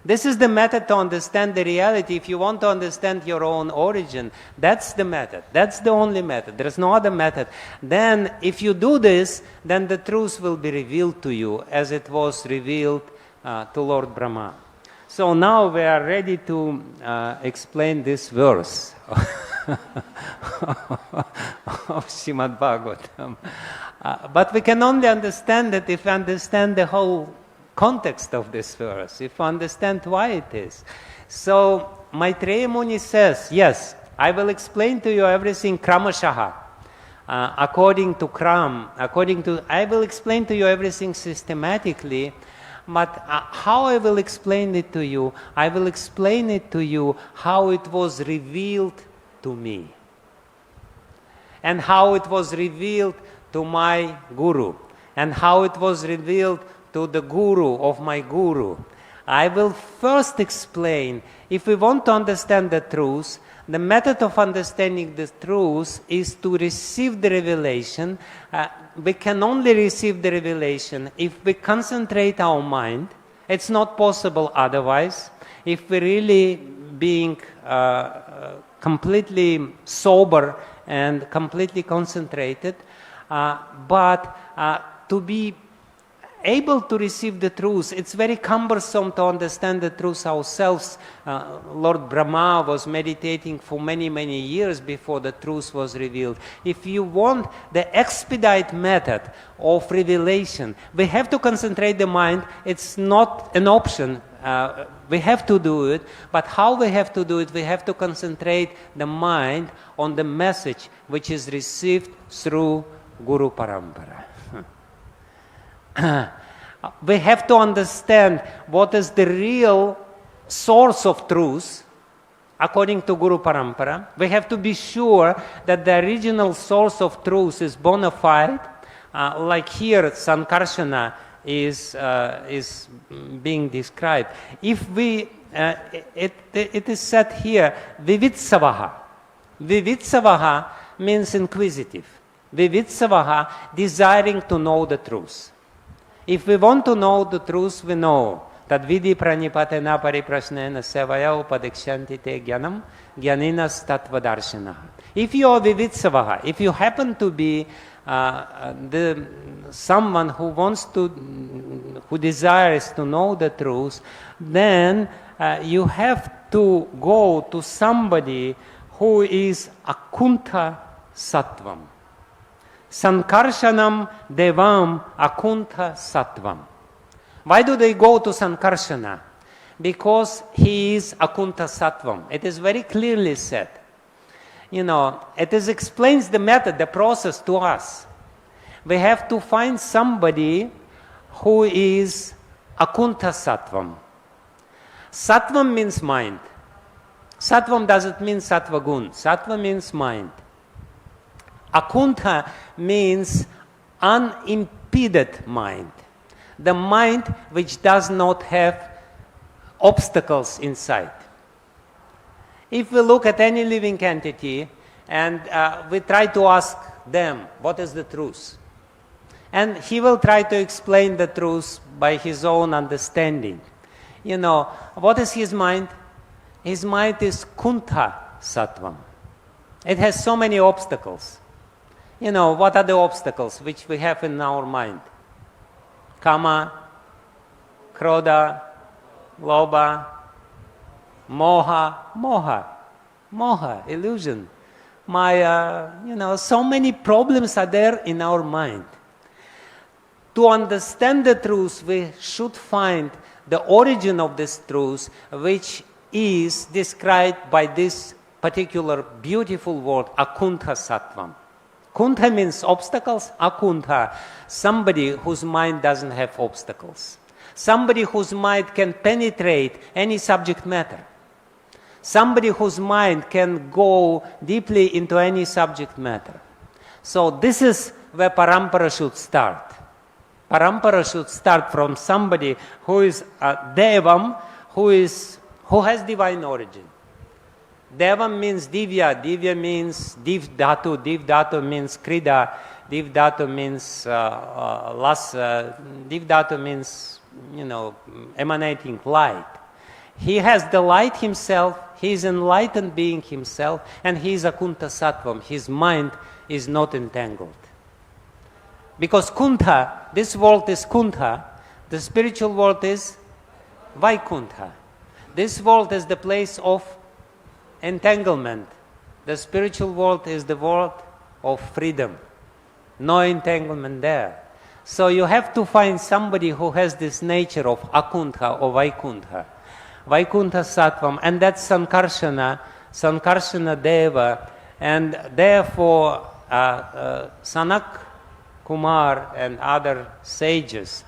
This is the method to understand the reality. If you want to understand your own origin, that's the method. That's the only method. There is no other method. Then, if you do this, then the truth will be revealed to you as it was revealed to Lord Brahma. So now we are ready to explain this verse of Shrimad-Bhagavatam. But we can only understand it if we understand the whole context of this verse, if you understand why it is. So Maitreya Muni says, yes, I will explain to you everything kramashaha, according to kram, I will explain to you everything systematically, but how I will explain it to you? I will explain it to you how it was revealed to me, and how it was revealed to my guru, and how it was revealed to the guru of my guru. I will first explain, if we want to understand the truth, the method of understanding the truth is to receive the revelation. We can only receive the revelation if we concentrate our mind. It's not possible otherwise. If we really being completely sober and completely concentrated, but to be able to receive the truth, it's very cumbersome to understand the truth ourselves. Lord Brahma was meditating for many, many years before the truth was revealed. If you want the expedite method of revelation, we have to concentrate the mind. It's not an option. We have to do it, but how we have to do it? We have to concentrate the mind on the message which is received through Guru Parampara. We have to understand what is the real source of truth according to Guru Parampara. We have to be sure that the original source of truth is bona fide. Like here, Sankarshana is being described. If we, it is said here, Vivitsavaha. Vivitsavaha means inquisitive. Vivitsavaha, desiring to know the truth. If we want to know the truth, we know that vidhi pranipatena pariprasnena sevaya upadikshanti te jnanam jnaninas tattvadarshinaha. If you are vivitsavaha, if you happen to be someone who desires to know the truth, then you have to go to somebody who is akunta sattvam. Sankarshanam devam akunta sattvam. Why do they go to Sankarshana? Because he is akunta sattvam. It is very clearly said. It explains the method, the process to us. We have to find somebody who is akunta sattvam. Sattvam means mind. Sattvam doesn't mean sattva gun. Sattva means mind. Akunta means unimpeded mind. The mind which does not have obstacles inside. If we look at any living entity and we try to ask them, what is the truth? And he will try to explain the truth by his own understanding. You know, what is his mind? His mind is kuntha sattvam. It has so many obstacles. You know, what are the obstacles which we have in our mind? Kama, krodha, lobha, moha, illusion, maya, you know, so many problems are there in our mind. To understand the truth, we should find the origin of this truth, which is described by this particular beautiful word, akuntha sattvam. Kuntha means obstacles, akuntha, somebody whose mind doesn't have obstacles. Somebody whose mind can penetrate any subject matter. Somebody whose mind can go deeply into any subject matter. So this is where parampara should start. Parampara should start from somebody who is devam, who has divine origin. Devam means divya, divya means div dhatu means krida, div dhatu means lasa, div dhatu means, you know, emanating light. He has the light himself, he is enlightened being himself, and he is akuntha sattvam. His mind is not entangled. Because kuntha, this world is kuntha, the spiritual world is vaikuntha. This world is the place of entanglement. The spiritual world is the world of freedom. No entanglement there. So you have to find somebody who has this nature of akuntha or vaikuntha. Vaikuntha sattvam, and that's Sankarshana Deva, and therefore Sanak Kumar and other sages,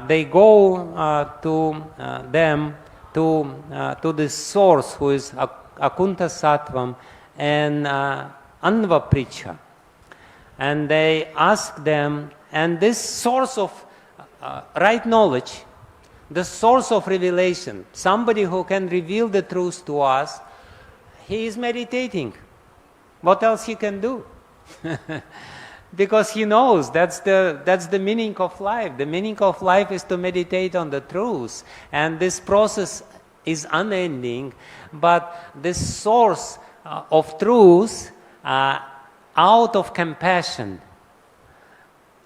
they go to them, to this source who is Akuntha Sattvam and Anvapricha. And they ask them, and this source of right knowledge, the source of revelation, somebody who can reveal the truth to us, he is meditating. What else he can do? Because he knows that's the meaning of life. The meaning of life is to meditate on the truth. And this process is unending, but this source of truth, out of compassion,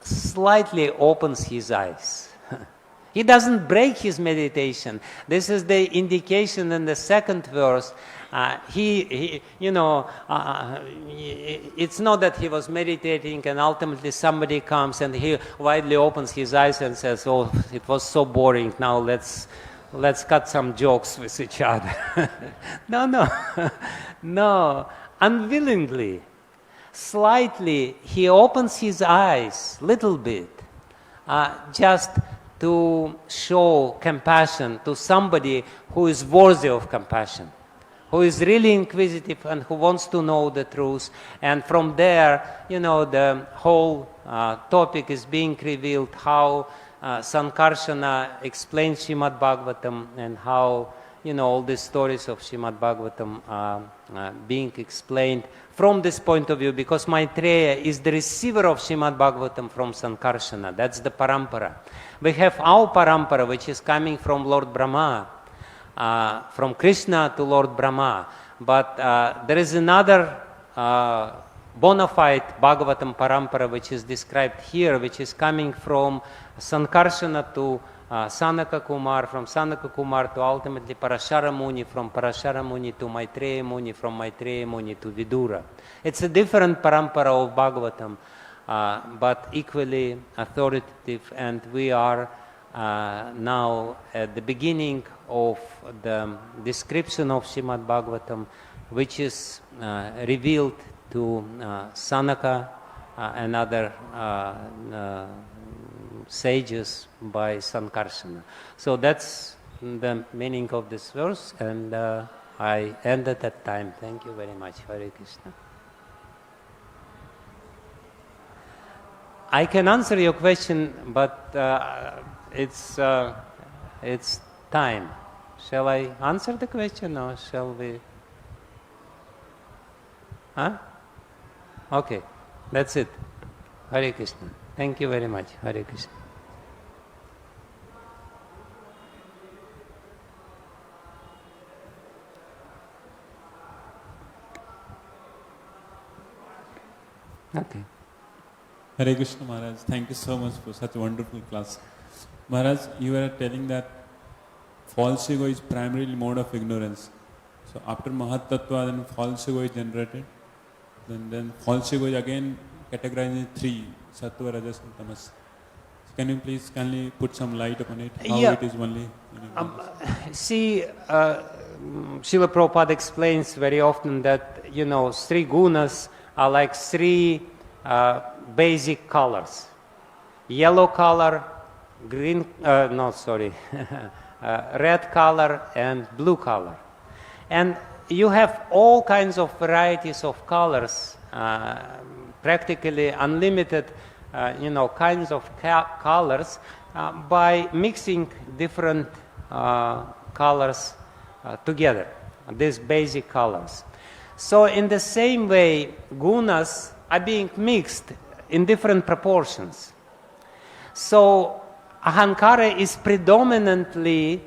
slightly opens his eyes. He doesn't break his meditation. This is the indication in the second verse. It's not that he was meditating and ultimately somebody comes and he widely opens his eyes and says, "Oh, it was so boring. Now let's cut some jokes with each other." No. Unwillingly, slightly, he opens his eyes, little bit, just to show compassion to somebody who is worthy of compassion, who is really inquisitive and who wants to know the truth. And from there, the whole topic is being revealed, how Sankarshana explains Shrimad-Bhagavatam, and how, all these stories of Shrimad-Bhagavatam are being explained from this point of view, because Maitreya is the receiver of Shrimad-Bhagavatam from Sankarshana. That's the parampara. We have our parampara, which is coming from Lord Brahma, from Krishna to Lord Brahma. But there is another bona fide Bhagavatam parampara which is described here, which is coming from Sankarshana to Sanaka Kumar, from Sanaka Kumar to ultimately Parashara Muni, from Parashara Muni to Maitreya Muni, from Maitreya Muni to Vidura. It's a different parampara of Bhagavatam, but equally authoritative, and we are now at the beginning of the description of Shrimad-Bhagavatam, which is revealed to Sanaka and other sages by Sankarshana. So that's the meaning of this verse, and I end at that time. Thank you very much. Hare Krishna. I can answer your question, but it's time. Shall I answer the question, or shall we? Huh? Okay, that's it. Hare Krishna. Thank you very much. Hare Krishna. Okay. Hare Krishna Maharaj, thank you so much for such a wonderful class. Maharaj, you were telling that false ego is primarily mode of ignorance. So after Mahat Tattva, then false ego is generated. Then false ego is again categorized in three, Sattva, Rajas and Tamas. So can you please kindly put some light upon it? How it is only? See, Srila Prabhupada explains very often that, three gunas are like three basic colors. Yellow color, red color and blue color. And you have all kinds of varieties of colors, practically unlimited, kinds of colors by mixing different colors together, these basic colors. So in the same way, gunas are being mixed in different proportions. So ahankara is predominantly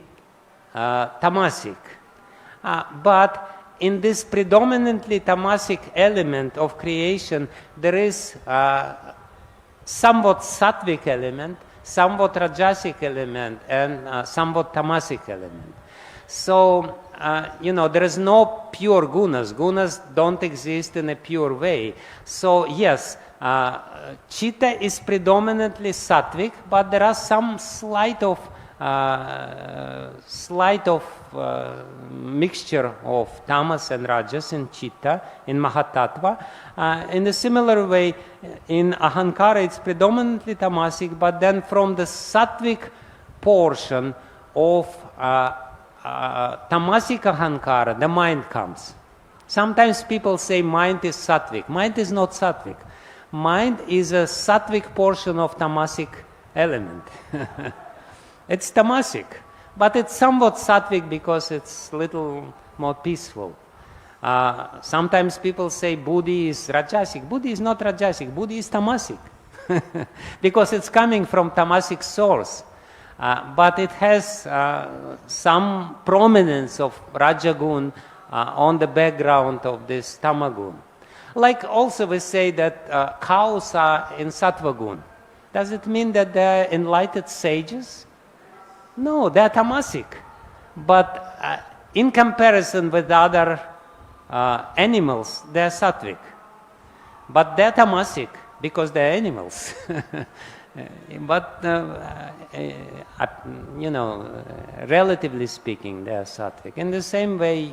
tamasic. But in this predominantly tamasic element of creation, there is somewhat sattvic element, somewhat rajasic element, and somewhat tamasic element. So, there is no pure gunas. Gunas don't exist in a pure way. So, yes, chitta is predominantly sattvic, but there are some slight of mixture of tamas and rajas in chitta, in mahatattva. In a similar way, in ahankara, it's predominantly tamasic, but then from the sattvic portion of tamasic ahankara, the mind comes. Sometimes people say mind is sattvic. Mind is not sattvic. Mind is a sattvic portion of tamasic element. It's tamasic, but it's somewhat sattvic because it's a little more peaceful. Sometimes people say buddhi is rajasic. Buddhi is not rajasic. Buddhi is tamasic because it's coming from tamasic source. But it has some prominence of rajagun on the background of this tamagun. Like also we say that cows are in sattvagun. Does it mean that they are enlightened sages? No, they are tamasic. But in comparison with other animals, they are sattvic. But they are tamasic because they are animals. But, relatively speaking, they are sattvic. In the same way,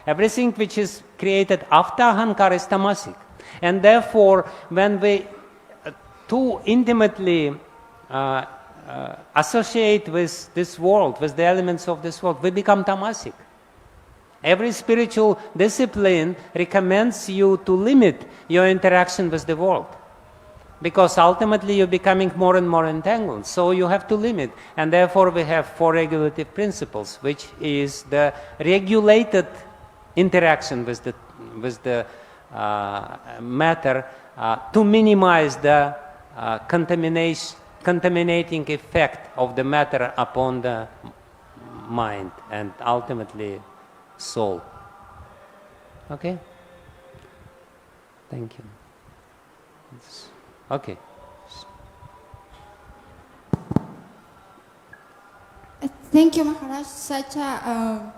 everything which is created after ahankara is tamasic. And therefore, when we too intimately associate with this world, with the elements of this world, we become tamasic. Every spiritual discipline recommends you to limit your interaction with the world. Because ultimately you're becoming more and more entangled. So you have to limit. And therefore we have four regulative principles, which is the regulated interaction with the matter to minimize the contaminating effect of the matter upon the mind and ultimately soul. Okay? Thank you. Okay. Thank you, Maharaj. Such a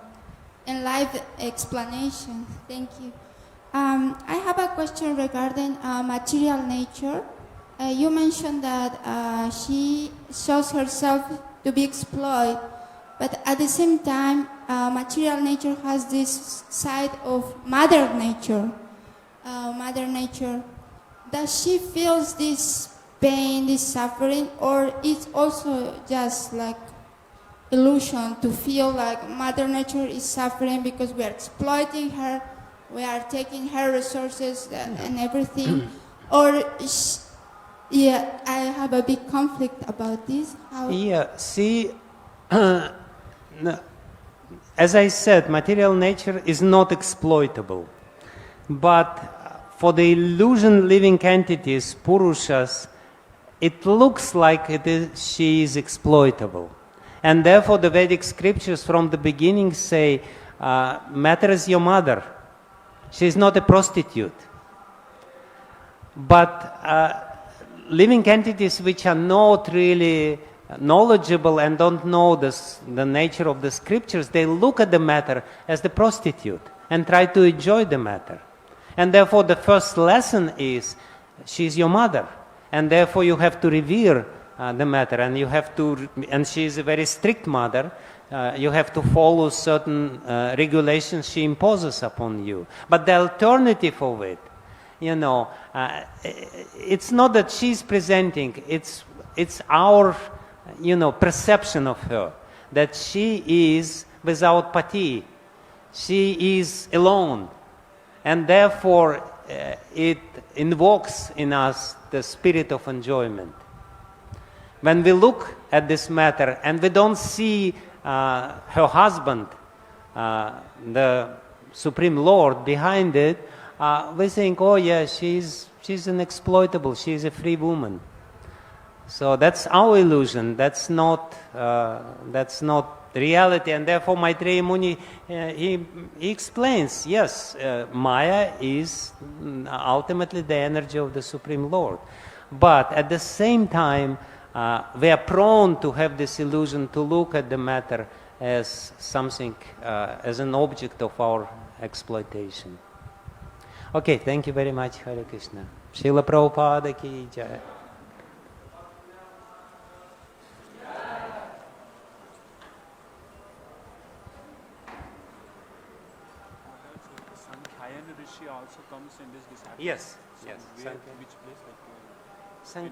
enlightened explanation. Thank you. I have a question regarding material nature. You mentioned that she shows herself to be exploited, but at the same time, material nature has this side of Mother Nature. Mother Nature. Does she feel this pain, this suffering, or it's also just like illusion to feel like Mother Nature is suffering because we are exploiting her, we are taking her resources and everything? Or, I have a big conflict about this. See, as I said, material nature is not exploitable, but for the illusion living entities, Purushas, it looks like she is exploitable. And therefore the Vedic scriptures from the beginning say, matter is your mother. She is not a prostitute. But living entities which are not really knowledgeable and don't know the nature of the scriptures, they look at the matter as the prostitute and try to enjoy the matter. And therefore the first lesson is, she is your mother. And therefore you have to revere the matter, and you have to, and she is a very strict mother, you have to follow certain regulations she imposes upon you. But the alternative of it, it's not that she's presenting, it's our, perception of her, that she is without pati, she is alone, and therefore it invokes in us the spirit of enjoyment. When we look at this matter and we don't see her husband, the Supreme Lord, behind it, we think, oh yeah, she's an exploitable, she's a free woman. So that's our illusion. That's not reality. And therefore, Maitreya Muni he explains, yes, Maya is ultimately the energy of the Supreme Lord, but at the same time, we are prone to have this illusion to look at the matter as something, as an object of our exploitation. Okay, thank you very much, Hare Krishna. Srila Prabhupada ki jai. Also comes in this disciple. Yes. Which place?